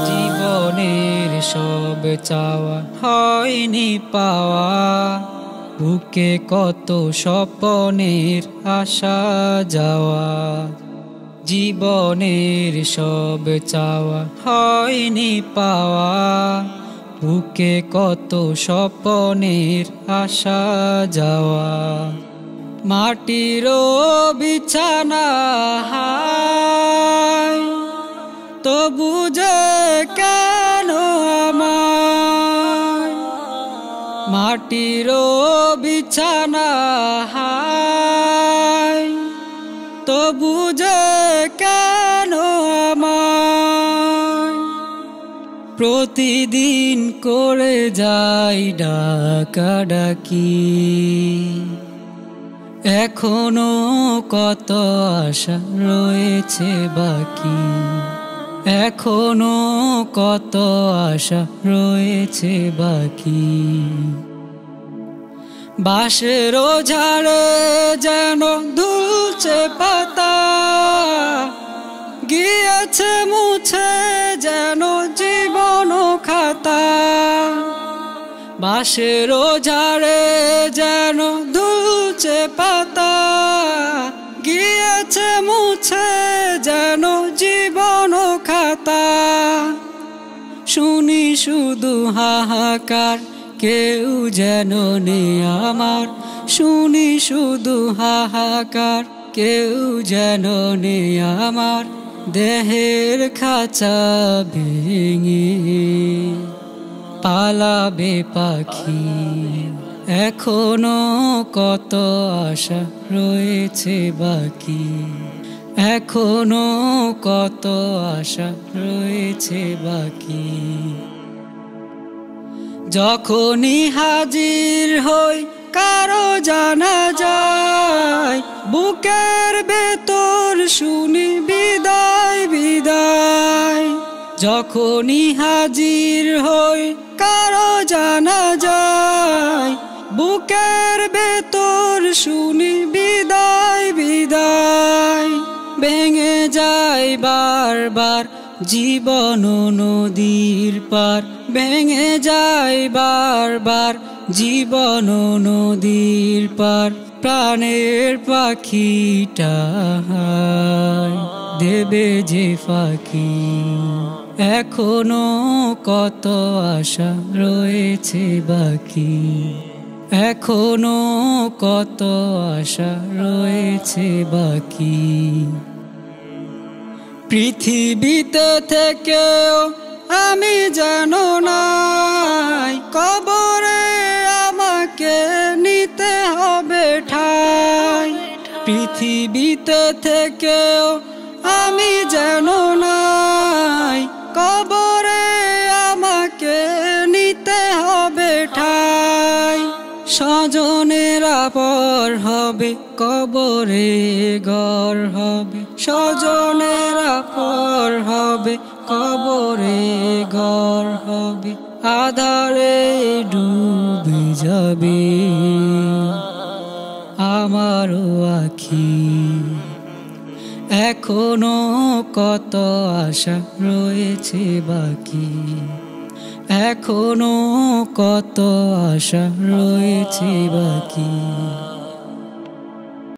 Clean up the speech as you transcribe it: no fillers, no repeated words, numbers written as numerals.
জীবনের সব চাওয়া হয়নি পাওয়া, বুকে কত স্বপ্নের আসা যাওয়া। জীবনের সব চাওয়া হয়নি পাওয়া, বুকে কত স্বপ্নের আসা যাওয়া। মাটির বিছানা হায়, তবু যে কেন আমায়। মাটির বিছানা হায়, তবু যে কেন আমায়। প্রতিদিন করে যাই ডাকাডাকি, এখনো কত আশা রয়েছে বাকি। এখনো কত আশা রয়েছে বাকি। বাঁশের ঝাড়ে যেন দুলছে পাতা, গিয়েছে মুছে যেন জীবন খাতা। বাঁশের ঝাড়ে যেন দুলছে পাতা, গিয়েছে মুছে যেন জীবন খাতা। শুনি শুধু হাহাকার, কেউ যেন নেই আমার। শুনি শুধু হাহাকার, কেউ যেন নেই আমার। দেহের খাঁচা ভেঙে পালাবে পাখি, এখনো কত আশা রয়েছে বাকি। এখনো কত আশা রয়েছে বাকি। যখনই হাজির হই কারো জানা যায়, বুকের ভেতর শুনি বিদায় বিদায়। যখনই হাজির হই কারো জানা যায়, বুকের ভেতর শুনি বিদায় বিদায়। ভেঙে যায় বারবার জীবন নদীর পার, ভেঙে যায় বারবার জীবন নদীর পার। প্রাণের পাখিটা দেবে যে ফাঁকি, এখনো কত আশা রয়েছে বাকি। এখনো কত আশা রয়েছে বাকি। পৃথিবীতে থেকেও আমি যেন নাই, কবরে আমাকে নিতে হবে ঠাই। পৃথিবীতে থেকেও আমি যেন নাই, কবরে আমাকে নিতে হবে ঠাই। স্বজনেরা পর হবে, কবরে ঘর হবে। স্বজনেরা পর হবে, কবরে ঘর হবে। আধারে ডুবে যাবে আমারও আখি, এখনো কত আশা রয়েছে বাকি। এখনো কত আশা রয়েছে বাকি।